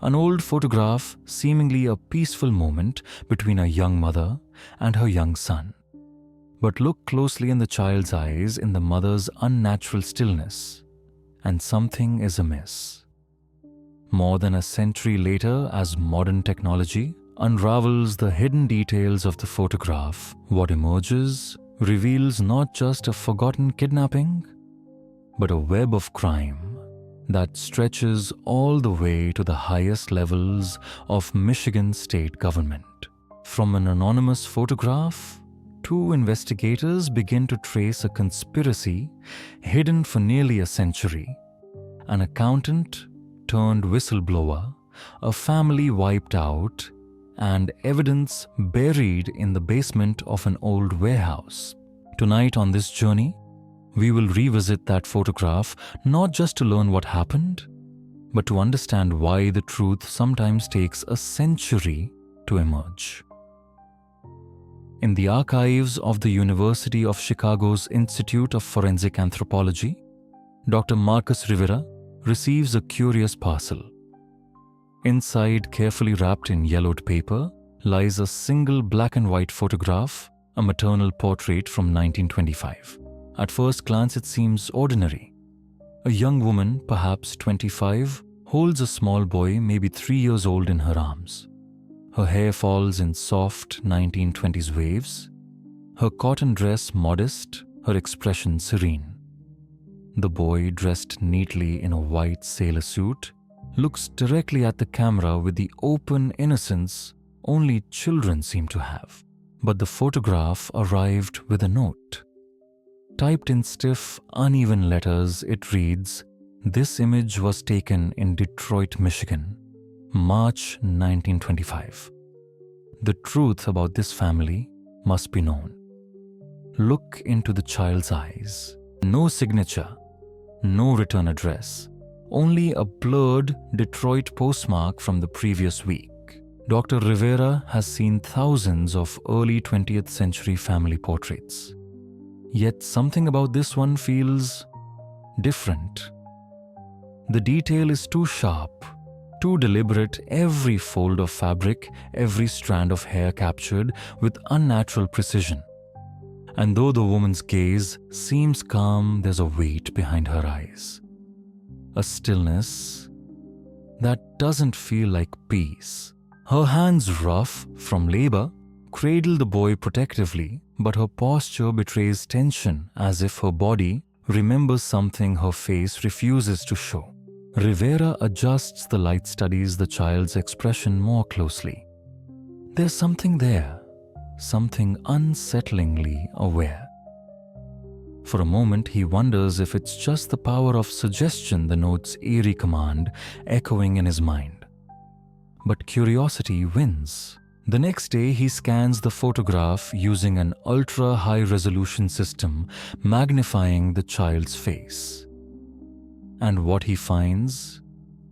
An old photograph, seemingly a peaceful moment between a young mother and her young son. But look closely in the child's eyes, in the mother's unnatural stillness, and something is amiss. More than a century later, as modern technology unravels the hidden details of the photograph, what emerges reveals not just a forgotten kidnapping, but a web of crime that stretches all the way to the highest levels of Michigan state government. From an anonymous photograph, two investigators begin to trace a conspiracy hidden for nearly a century. An accountant turned whistleblower, a family wiped out, and evidence buried in the basement of an old warehouse. Tonight on this journey, we will revisit that photograph not just to learn what happened, but to understand why the truth sometimes takes a century to emerge. In the archives of the University of Chicago's Institute of Forensic Anthropology, Dr. Marcus Rivera receives a curious parcel. Inside, carefully wrapped in yellowed paper, lies a single black and white photograph, a maternal portrait from 1925. At first glance, it seems ordinary. A young woman, perhaps 25, holds a small boy, maybe 3 years old, in her arms. Her hair falls in soft 1920s waves, her cotton dress modest, her expression serene. The boy, dressed neatly in a white sailor suit, looks directly at the camera with the open innocence only children seem to have. But the photograph arrived with a note. Typed in stiff, uneven letters, it reads, "This image was taken in Detroit, Michigan, March 1925. The truth about this family must be known." Look into the child's eyes. No signature, no return address, only a blurred Detroit postmark from the previous week. Dr. Rivera has seen thousands of early 20th century family portraits. Yet something about this one feels different. The detail is too sharp, too deliberate, every fold of fabric, every strand of hair captured with unnatural precision. And though the woman's gaze seems calm, there's a weight behind her eyes. A stillness that doesn't feel like peace. Her hands, rough from labor, cradle the boy protectively, but her posture betrays tension, as if her body remembers something her face refuses to show. Rivera adjusts the light, studies the child's expression more closely. There's something there, something unsettlingly aware. For a moment, he wonders if it's just the power of suggestion, the note's eerie command echoing in his mind. But curiosity wins. The next day, he scans the photograph using an ultra-high-resolution system, magnifying the child's face. And what he finds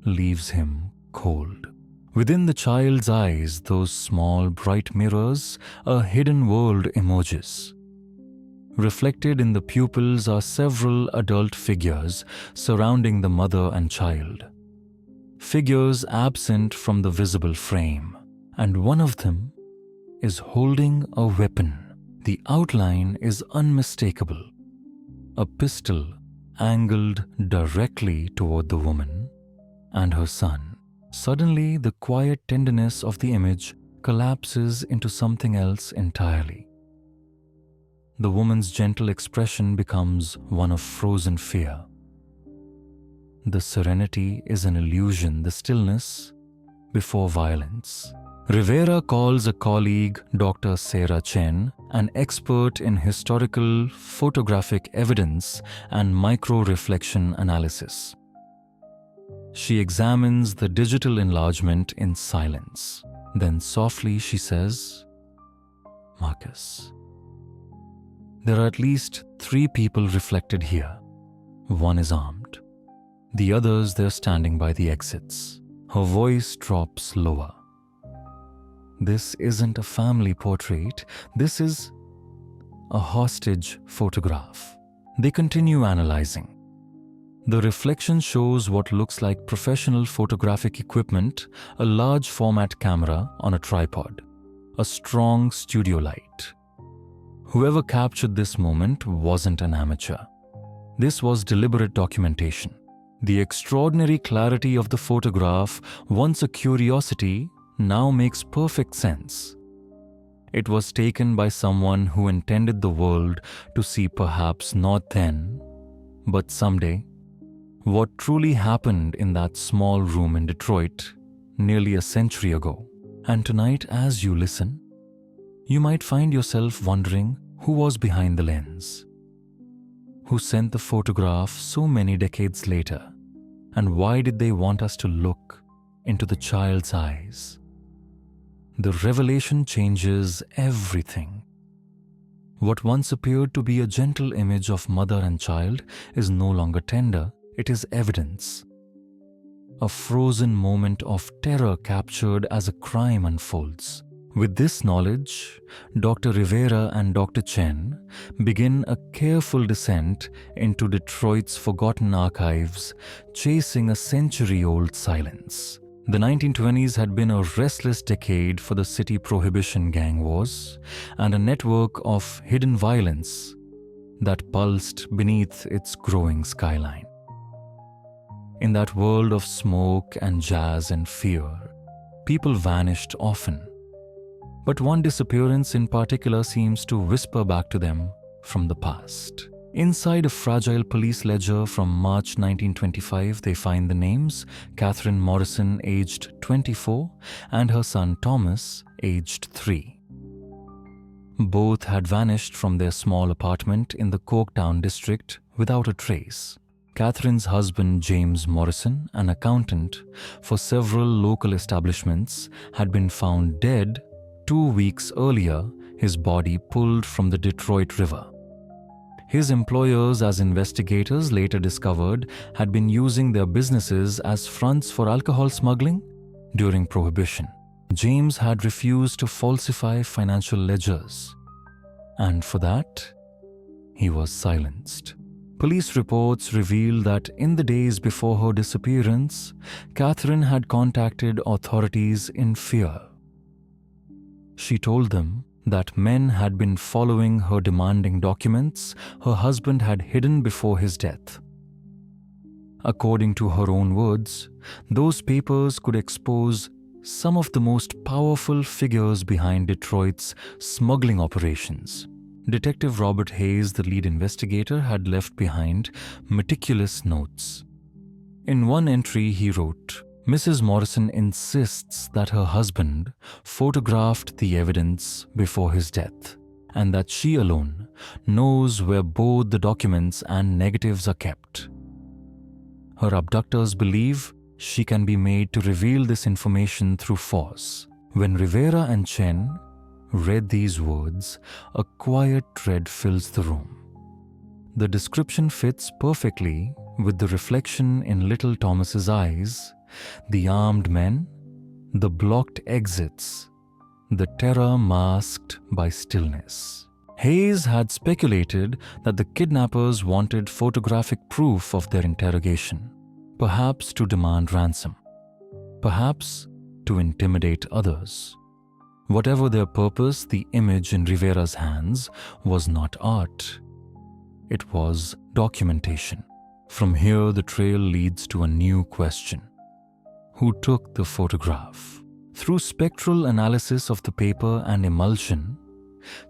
leaves him cold. Within the child's eyes, those small, bright mirrors, a hidden world emerges. Reflected in the pupils are several adult figures surrounding the mother and child. Figures absent from the visible frame, and one of them is holding a weapon. The outline is unmistakable. A pistol angled directly toward the woman and her son. Suddenly, the quiet tenderness of the image collapses into something else entirely. The woman's gentle expression becomes one of frozen fear. The serenity is an illusion, the stillness before violence. Rivera calls a colleague, Dr. Sarah Chen, an expert in historical photographic evidence and micro-reflection analysis. She examines the digital enlargement in silence. Then softly she says, "Marcus, there are at least 3 people reflected here. One is armed. The others, they're standing by the exits." Her voice drops lower. "This isn't a family portrait. This is a hostage photograph." They continue analyzing. The reflection shows what looks like professional photographic equipment, a large format camera on a tripod, a strong studio light. Whoever captured this moment wasn't an amateur. This was deliberate documentation. The extraordinary clarity of the photograph, once a curiosity, now makes perfect sense. It was taken by someone who intended the world to see perhaps not then, but someday, what truly happened in that small room in Detroit nearly a century ago. And tonight, as you listen, you might find yourself wondering who was behind the lens, who sent the photograph so many decades later, and why did they want us to look into the child's eyes? The revelation changes everything. What once appeared to be a gentle image of mother and child is no longer tender, it is evidence. A frozen moment of terror captured as a crime unfolds. With this knowledge, Dr. Rivera and Dr. Chen begin a careful descent into Detroit's forgotten archives, chasing a century-old silence. The 1920s had been a restless decade for the city prohibition gang wars and a network of hidden violence that pulsed beneath its growing skyline. In that world of smoke and jazz and fear, people vanished often. But one disappearance in particular seems to whisper back to them from the past. Inside a fragile police ledger from March 1925, they find the names Catherine Morrison, aged 24, and her son Thomas, aged 3. Both had vanished from their small apartment in the Coketown district without a trace. Catherine's husband, James Morrison, an accountant for several local establishments, had been found dead 2 weeks earlier, his body pulled from the Detroit River. His employers, as investigators later discovered, had been using their businesses as fronts for alcohol smuggling during Prohibition. James had refused to falsify financial ledgers, and for that, he was silenced. Police reports reveal that in the days before her disappearance, Catherine had contacted authorities in fear. She told them that men had been following her, demanding documents her husband had hidden before his death. According to her own words, those papers could expose some of the most powerful figures behind Detroit's smuggling operations. Detective Robert Hayes, the lead investigator, had left behind meticulous notes. In one entry he wrote, "Mrs. Morrison insists that her husband photographed the evidence before his death, and that she alone knows where both the documents and negatives are kept. Her abductors believe she can be made to reveal this information through force." When Rivera and Chen read these words, a quiet dread fills the room. The description fits perfectly with the reflection in little Thomas's eyes, the armed men, the blocked exits, the terror masked by stillness. Hayes had speculated that the kidnappers wanted photographic proof of their interrogation, perhaps to demand ransom, perhaps to intimidate others. Whatever their purpose, the image in Rivera's hands was not art. It was documentation. From here, the trail leads to a new question. Who took the photograph? Through spectral analysis of the paper and emulsion,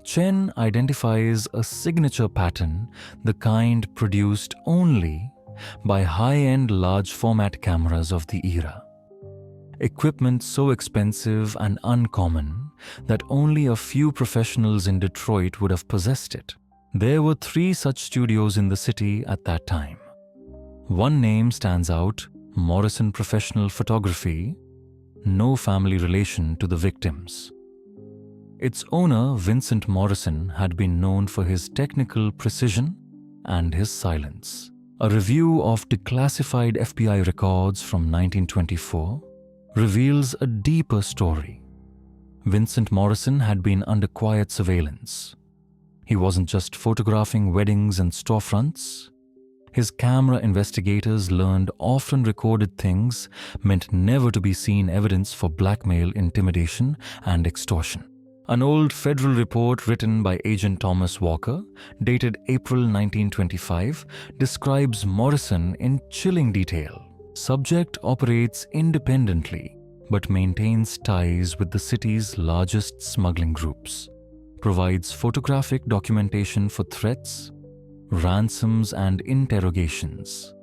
Chen identifies a signature pattern, the kind produced only by high-end large-format cameras of the era. Equipment so expensive and uncommon that only a few professionals in Detroit would have possessed it. There were 3 such studios in the city at that time. One name stands out, Morrison Professional Photography, no family relation to the victims. Its owner, Vincent Morrison, had been known for his technical precision and his silence. A review of declassified FBI records from 1924 reveals a deeper story. Vincent Morrison had been under quiet surveillance. He wasn't just photographing weddings and storefronts. His camera investigators learned often recorded things meant never to be seen evidence for blackmail, intimidation, and extortion. An old federal report written by Agent Thomas Walker, dated April 1925, describes Morrison in chilling detail. Subject operates independently but maintains ties with the city's largest smuggling groups, provides photographic documentation for threats, ransoms, and interrogations.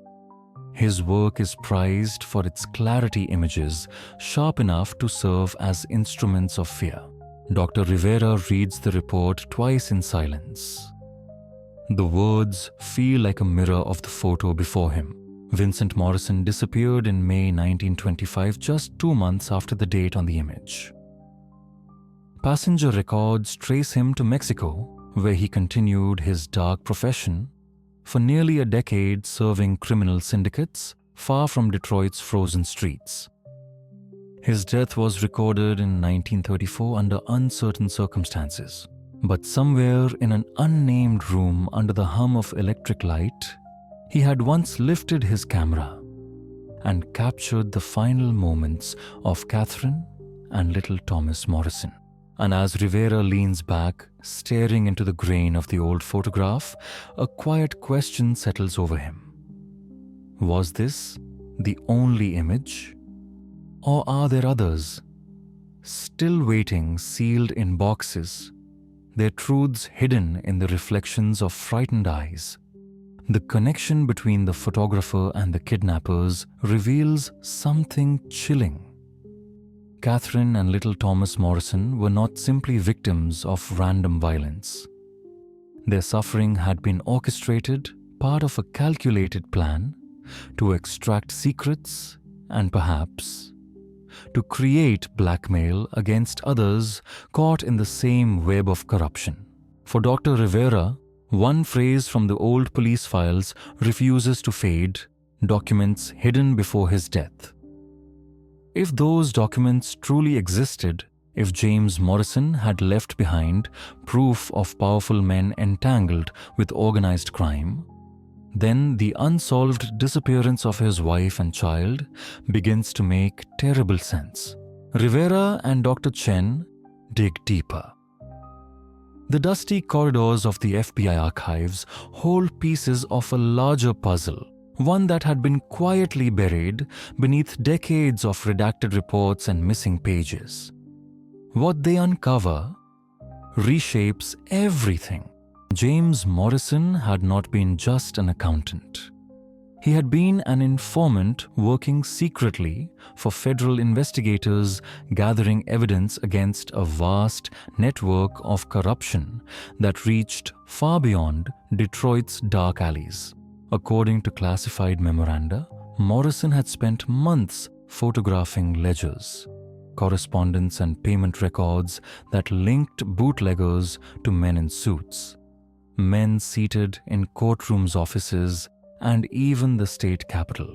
His work is prized for its clarity images, sharp enough to serve as instruments of fear. Dr. Rivera reads the report twice in silence. The words feel like a mirror of the photo before him. Vincent Morrison disappeared in May 1925, just 2 months after the date on the image. Passenger records trace him to Mexico, where he continued his dark profession for nearly a decade, serving criminal syndicates far from Detroit's frozen streets. His death was recorded in 1934 under uncertain circumstances, but somewhere in an unnamed room under the hum of electric light, he had once lifted his camera and captured the final moments of Catherine and little Thomas Morrison. And as Rivera leans back, staring into the grain of the old photograph, a quiet question settles over him. Was this the only image? Or are there others, still waiting, sealed in boxes, their truths hidden in the reflections of frightened eyes? The connection between the photographer and the kidnappers reveals something chilling. Catherine and little Thomas Morrison were not simply victims of random violence. Their suffering had been orchestrated, part of a calculated plan to extract secrets and perhaps to create blackmail against others caught in the same web of corruption. For Dr. Rivera, one phrase from the old police files refuses to fade, documents hidden before his death. If those documents truly existed, if James Morrison had left behind proof of powerful men entangled with organized crime, then the unsolved disappearance of his wife and child begins to make terrible sense. Rivera and Dr. Chen dig deeper. The dusty corridors of the FBI archives hold pieces of a larger puzzle, one that had been quietly buried beneath decades of redacted reports and missing pages. What they uncover reshapes everything. James Morrison had not been just an accountant. He had been an informant working secretly for federal investigators, gathering evidence against a vast network of corruption that reached far beyond Detroit's dark alleys. According to classified memoranda, Morrison had spent months photographing ledgers, correspondence, and payment records that linked bootleggers to men in suits, men seated in courtrooms, offices, and even the state capitol.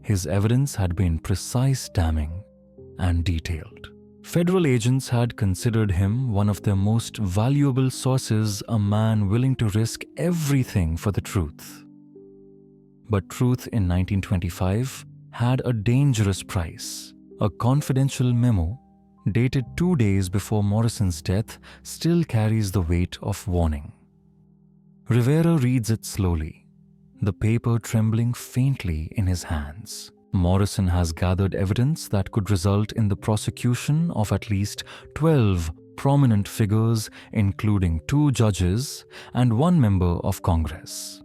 His evidence had been precise, damning, and detailed. Federal agents had considered him one of their most valuable sources, a man willing to risk everything for the truth. But truth in 1925 had a dangerous price. A confidential memo, dated 2 days before Morrison's death, still carries the weight of warning. Rivera reads it slowly, the paper trembling faintly in his hands. Morrison has gathered evidence that could result in the prosecution of at least 12 prominent figures, including 2 judges and 1 member of Congress.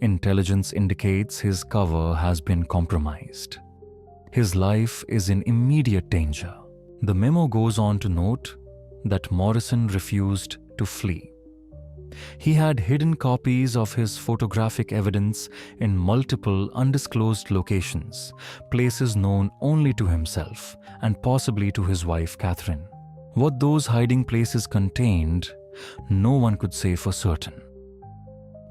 Intelligence indicates his cover has been compromised. His life is in immediate danger. The memo goes on to note that Morrison refused to flee. He had hidden copies of his photographic evidence in multiple undisclosed locations, places known only to himself and possibly to his wife Catherine. What those hiding places contained, no one could say for certain.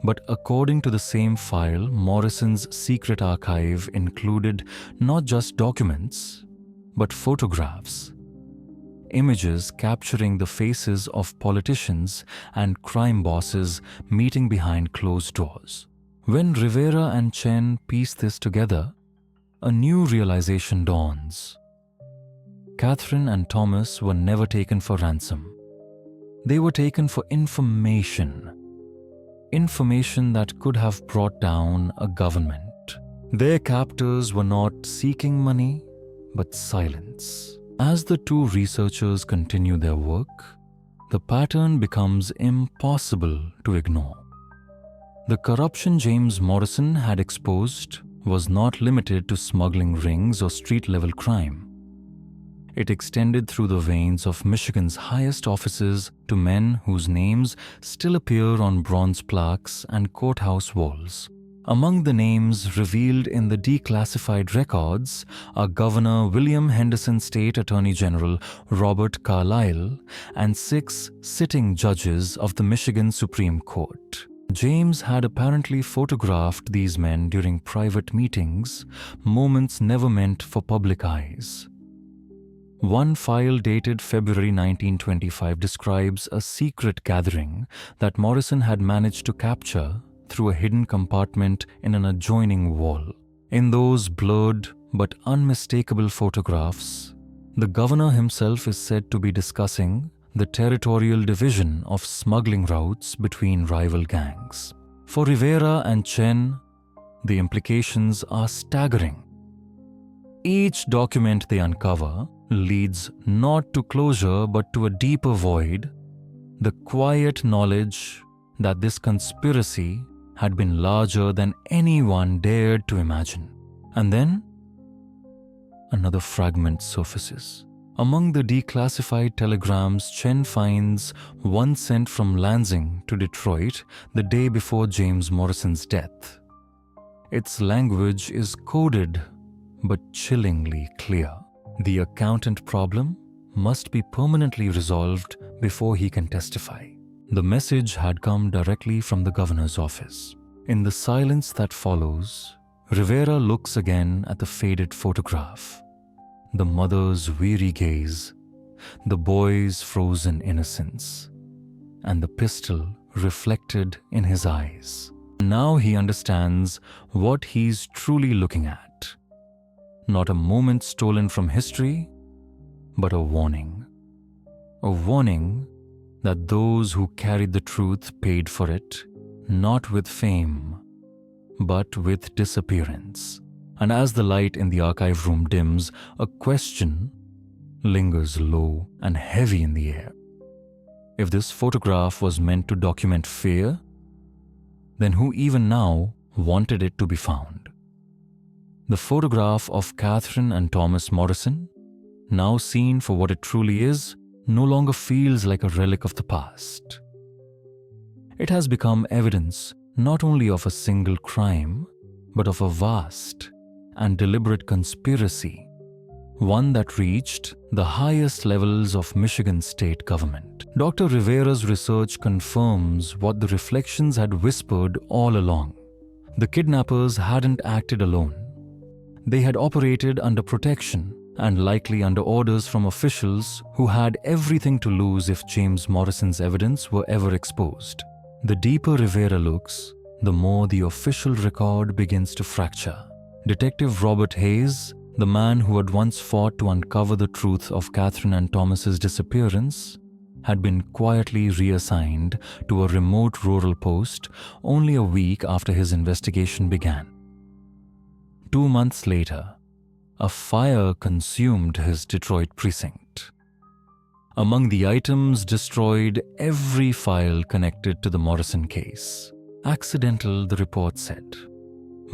But according to the same file, Morrison's secret archive included not just documents, but photographs, images capturing the faces of politicians and crime bosses meeting behind closed doors. When Rivera and Chen piece this together, a new realization dawns. Catherine and Thomas were never taken for ransom. They were taken for information. Information that could have brought down a government. Their captors were not seeking money, but silence. As the two researchers continue their work, the pattern becomes impossible to ignore. The corruption James Morrison had exposed was not limited to smuggling rings or street-level crime. It extended through the veins of Michigan's highest offices to men whose names still appear on bronze plaques and courthouse walls. Among the names revealed in the declassified records are Governor William Henderson State Attorney General Robert Carlyle and 6 sitting judges of the Michigan Supreme Court. James had apparently photographed these men during private meetings, moments never meant for public eyes. One file dated February 1925 describes a secret gathering that Morrison had managed to capture through a hidden compartment in an adjoining wall. In those blurred but unmistakable photographs, the governor himself is said to be discussing the territorial division of smuggling routes between rival gangs. For Rivera and Chen, the implications are staggering. Each document they uncover leads not to closure but to a deeper void, the quiet knowledge that this conspiracy had been larger than anyone dared to imagine. And then, another fragment surfaces. Among the declassified telegrams, Chen finds one sent from Lansing to Detroit the day before James Morrison's death. Its language is coded but chillingly clear. The accountant problem must be permanently resolved before he can testify. The message had come directly from the governor's office. In the silence that follows, Rivera looks again at the faded photograph. The mother's weary gaze, the boy's frozen innocence, and the pistol reflected in his eyes. Now he understands what he's truly looking at. Not a moment stolen from history, but a warning. A warning that those who carried the truth paid for it, not with fame, but with disappearance. And as the light in the archive room dims, a question lingers low and heavy in the air. If this photograph was meant to document fear, then who even now wanted it to be found? The photograph of Catherine and Thomas Morrison, now seen for what it truly is, no longer feels like a relic of the past. It has become evidence not only of a single crime, but of a vast and deliberate conspiracy, one that reached the highest levels of Michigan state government. Dr. Rivera's research confirms what the reflections had whispered all along. The kidnappers hadn't acted alone. They had operated under protection and likely under orders from officials who had everything to lose if James Morrison's evidence were ever exposed. The deeper Rivera looks, the more the official record begins to fracture. Detective Robert Hayes, the man who had once fought to uncover the truth of Catherine and Thomas's disappearance, had been quietly reassigned to a remote rural post only a week after his investigation began. 2 months later, a fire consumed his Detroit precinct. Among the items destroyed, every file connected to the Morrison case. Accidental, the report said.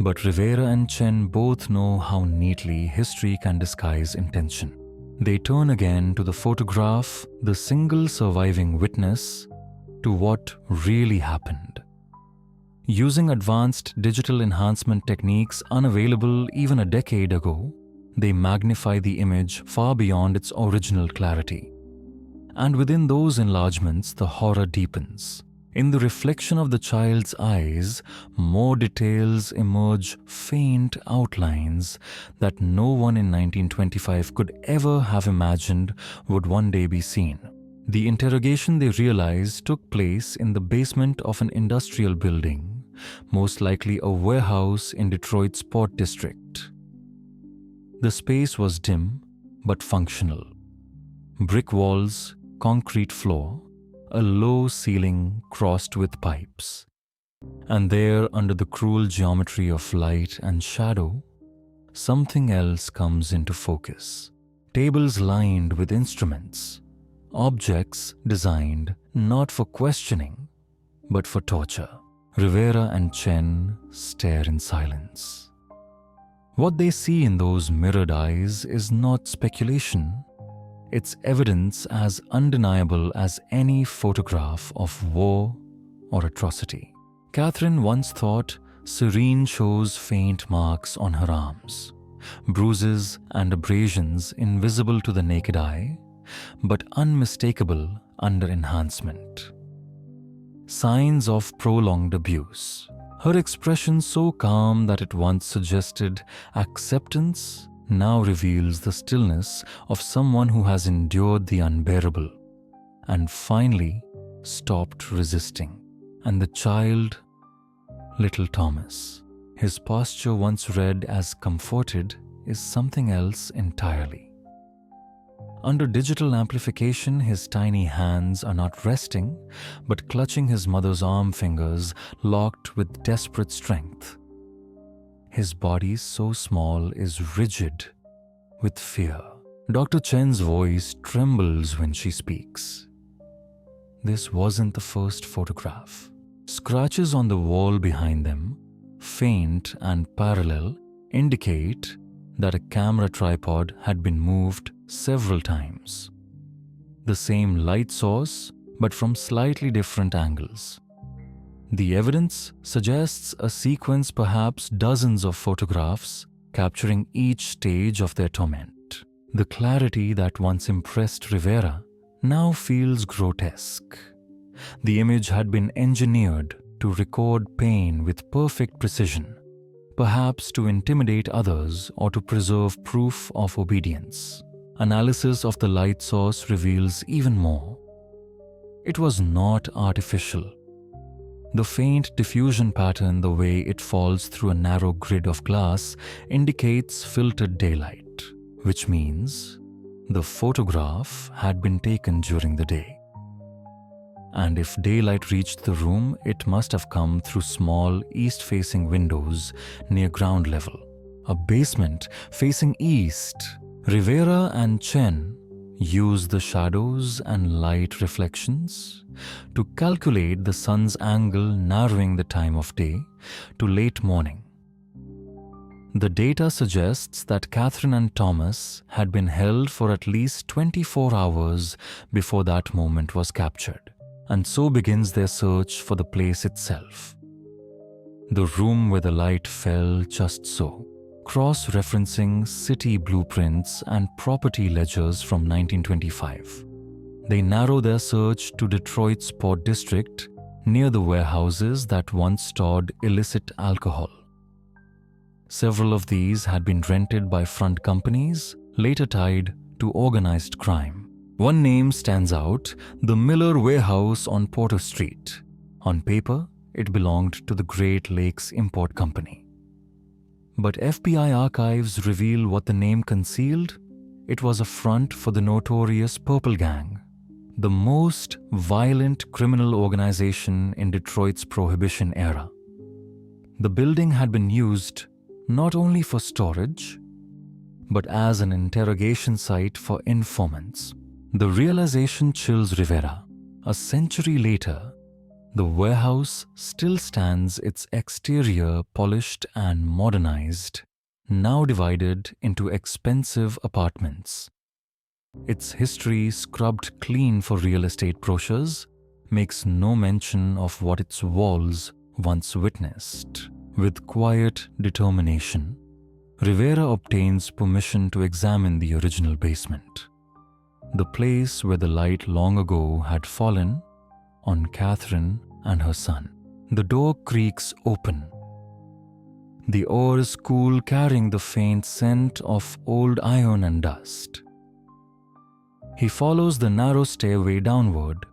But Rivera and Chen both know how neatly history can disguise intention. They turn again to the photograph, the single surviving witness, to what really happened. Using advanced digital enhancement techniques unavailable even a decade ago, they magnify the image far beyond its original clarity. And within those enlargements, the horror deepens. In the reflection of the child's eyes, more details emerge, faint outlines that no one in 1925 could ever have imagined would one day be seen. The interrogation, they realize, took place in the basement of an industrial building most likely a warehouse in Detroit's Port District. The space was dim but functional. Brick walls, concrete floor, a low ceiling crossed with pipes. And there, under the cruel geometry of light and shadow, something else comes into focus. Tables lined with instruments, objects designed not for questioning, but for torture. Rivera and Chen stare in silence. What they see in those mirrored eyes is not speculation. It's evidence as undeniable as any photograph of war or atrocity. Catherine once thought Serene shows faint marks on her arms, bruises and abrasions invisible to the naked eye, but unmistakable under enhancement. Signs of prolonged abuse. Her expression so calm that it once suggested acceptance now reveals the stillness of someone who has endured the unbearable and finally stopped resisting. And the child, little Thomas, his posture once read as comforted, is something else entirely. Under digital amplification, his tiny hands are not resting, but clutching his mother's arm fingers locked with desperate strength. His body, so small, is rigid with fear. Dr. Chen's voice trembles when she speaks. This wasn't the first photograph. Scratches on the wall behind them, faint and parallel, indicate that a camera tripod had been moved several times. The same light source, but from slightly different angles. The evidence suggests a sequence, perhaps dozens of photographs, capturing each stage of their torment. The clarity that once impressed Rivera now feels grotesque. The image had been engineered to record pain with perfect precision, perhaps to intimidate others or to preserve proof of obedience. Analysis of the light source reveals even more. It was not artificial. The faint diffusion pattern, the way it falls through a narrow grid of glass, indicates filtered daylight, which means the photograph had been taken during the day. And if daylight reached the room, it must have come through small east-facing windows near ground level. A basement facing east. Rivera and Chen use the shadows and light reflections to calculate the sun's angle, narrowing the time of day to late morning. The data suggests that Catherine and Thomas had been held for at least 24 hours before that moment was captured, and so begins their search for the place itself. The room where the light fell just so, cross-referencing city blueprints and property ledgers from 1925. They narrow their search to Detroit's Port District, near the warehouses that once stored illicit alcohol. Several of these had been rented by front companies, later tied to organized crime. One name stands out, the Miller Warehouse on Porter Street. On paper, it belonged to the Great Lakes Import Company. But FBI archives reveal what the name concealed. It was a front for the notorious Purple Gang, the most violent criminal organization in Detroit's Prohibition era. The building had been used not only for storage, but as an interrogation site for informants. The realization chills Rivera. A century later, the warehouse still stands, its exterior polished and modernized, now divided into expensive apartments. Its history, scrubbed clean for real estate brochures, makes no mention of what its walls once witnessed. With quiet determination, Rivera obtains permission to examine the original basement, the place where the light long ago had fallen on Catherine and her son. The door creaks open. The oars cool, carrying the faint scent of old iron and dust. He follows the narrow stairway downward,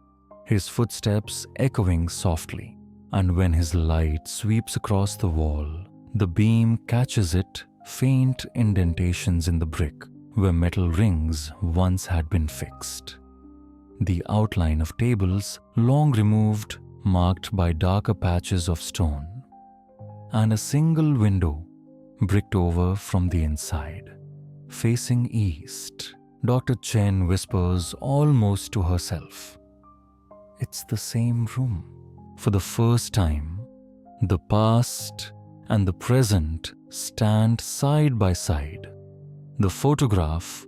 his footsteps echoing softly. And when his light sweeps across the wall, the beam catches it faint indentations in the brick where metal rings once had been fixed. The outline of tables long removed, marked by darker patches of stone, and a single window bricked over from the inside. Facing east, Dr. Chen whispers almost to herself, "It's the same room." For the first time, the past and the present stand side by side. The photograph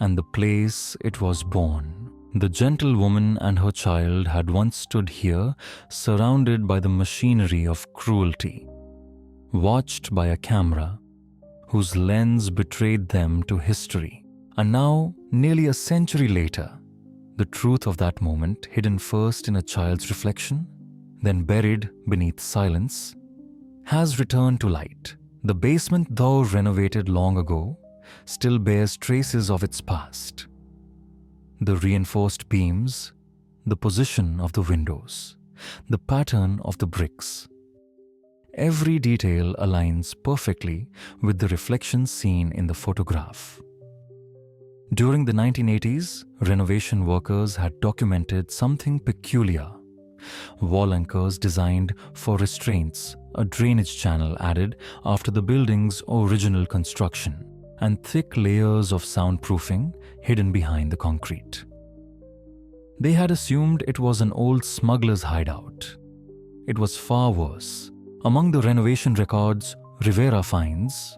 and the place it was born. The gentle woman and her child had once stood here, surrounded by the machinery of cruelty, watched by a camera whose lens betrayed them to history. And now, nearly a century later, the truth of that moment, hidden first in a child's reflection, then buried beneath silence, has returned to light. The basement, though renovated long ago, still bears traces of its past. The reinforced beams, the position of the windows, the pattern of the bricks. Every detail aligns perfectly with the reflection seen in the photograph. During the 1980s, renovation workers had documented something peculiar. Wall anchors designed for restraints, a drainage channel added after the building's original construction, and thick layers of soundproofing hidden behind the concrete. They had assumed it was an old smuggler's hideout. It was far worse. Among the renovation records Rivera finds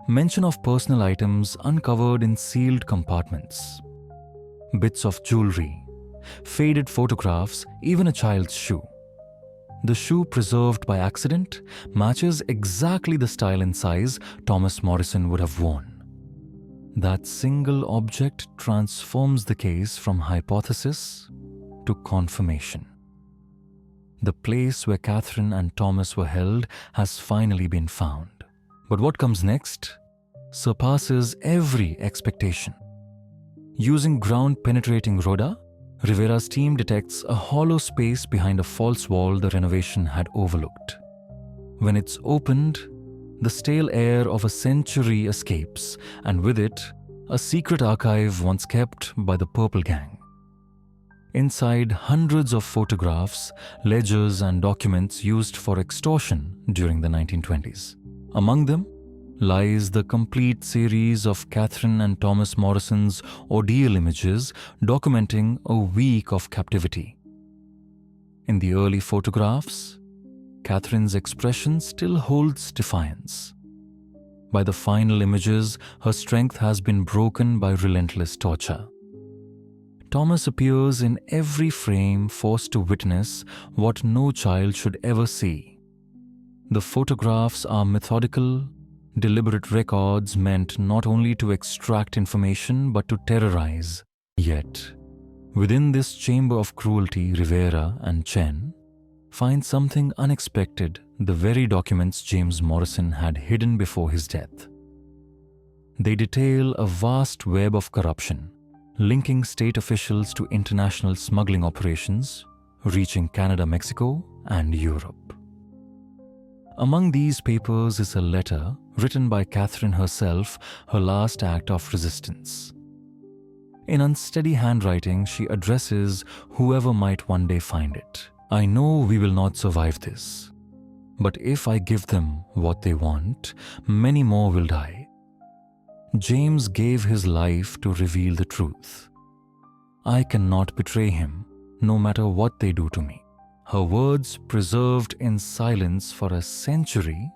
mention of personal items uncovered in sealed compartments, bits of jewelry, faded photographs, even a child's shoe. The shoe preserved by accident matches exactly the style and size Thomas Morrison would have worn. That single object transforms the case from hypothesis to confirmation. The place where Catherine and Thomas were held has finally been found. But what comes next surpasses every expectation. Using ground-penetrating radar, Rivera's team detects a hollow space behind a false wall the renovation had overlooked. When it's opened, the stale air of a century escapes, and with it, a secret archive once kept by the Purple Gang. Inside, hundreds of photographs, ledgers, and documents used for extortion during the 1920s. Among them lies the complete series of Catherine and Thomas Morrison's ordeal images documenting a week of captivity. In the early photographs, Catherine's expression still holds defiance. By the final images, her strength has been broken by relentless torture. Thomas appears in every frame, forced to witness what no child should ever see. The photographs are methodical, deliberate records meant not only to extract information but to terrorize. Yet, within this chamber of cruelty, Rivera and Chen find something unexpected, the very documents James Morrison had hidden before his death. They detail a vast web of corruption, linking state officials to international smuggling operations, reaching Canada, Mexico, and Europe. Among these papers is a letter written by Catherine herself, her last act of resistance. In unsteady handwriting, she addresses whoever might one day find it. "I know we will not survive this, but if I give them what they want, many more will die. James gave his life to reveal the truth. I cannot betray him, no matter what they do to me." Her words, preserved in silence for a century,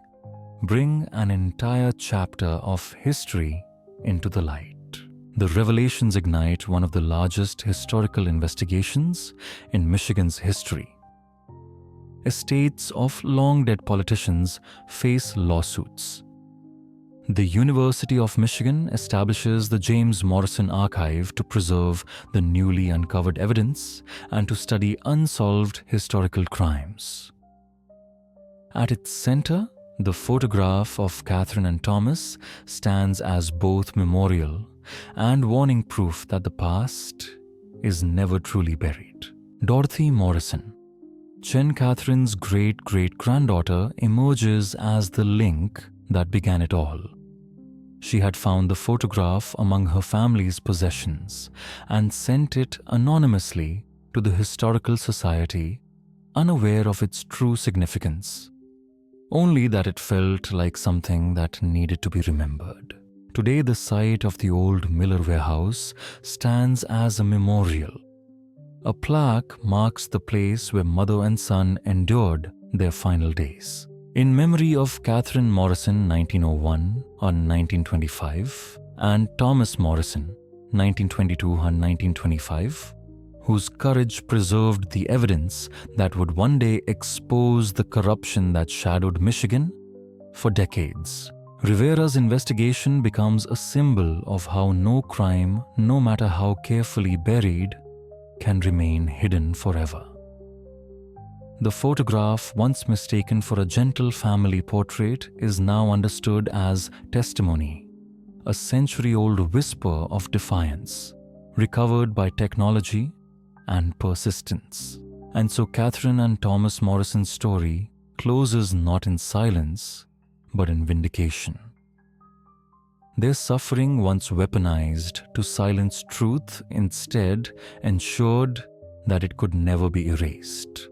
bring an entire chapter of history into the light. The revelations ignite one of the largest historical investigations in Michigan's history. Estates of long-dead politicians face lawsuits. The University of Michigan establishes the James Morrison Archive to preserve the newly uncovered evidence and to study unsolved historical crimes. At its center, the photograph of Catherine and Thomas stands as both memorial and warning proof that the past is never truly buried. Dorothy Morrison, Chen Catherine's great-great-granddaughter emerges as the link that began it all. She had found the photograph among her family's possessions and sent it anonymously to the Historical Society, unaware of its true significance, only that it felt like something that needed to be remembered. Today, the site of the old Miller warehouse stands as a memorial. A plaque marks the place where mother and son endured their final days. In memory of Catherine Morrison 1901 or 1925 and Thomas Morrison 1922 or 1925, whose courage preserved the evidence that would one day expose the corruption that shadowed Michigan for decades. Rivera's investigation becomes a symbol of how no crime, no matter how carefully buried, can remain hidden forever. The photograph, once mistaken for a gentle family portrait, is now understood as testimony, a century-old whisper of defiance, recovered by technology and persistence. And so Catherine and Thomas Morrison's story closes not in silence, but in vindication. Their suffering, once weaponized to silence truth, instead ensured that it could never be erased.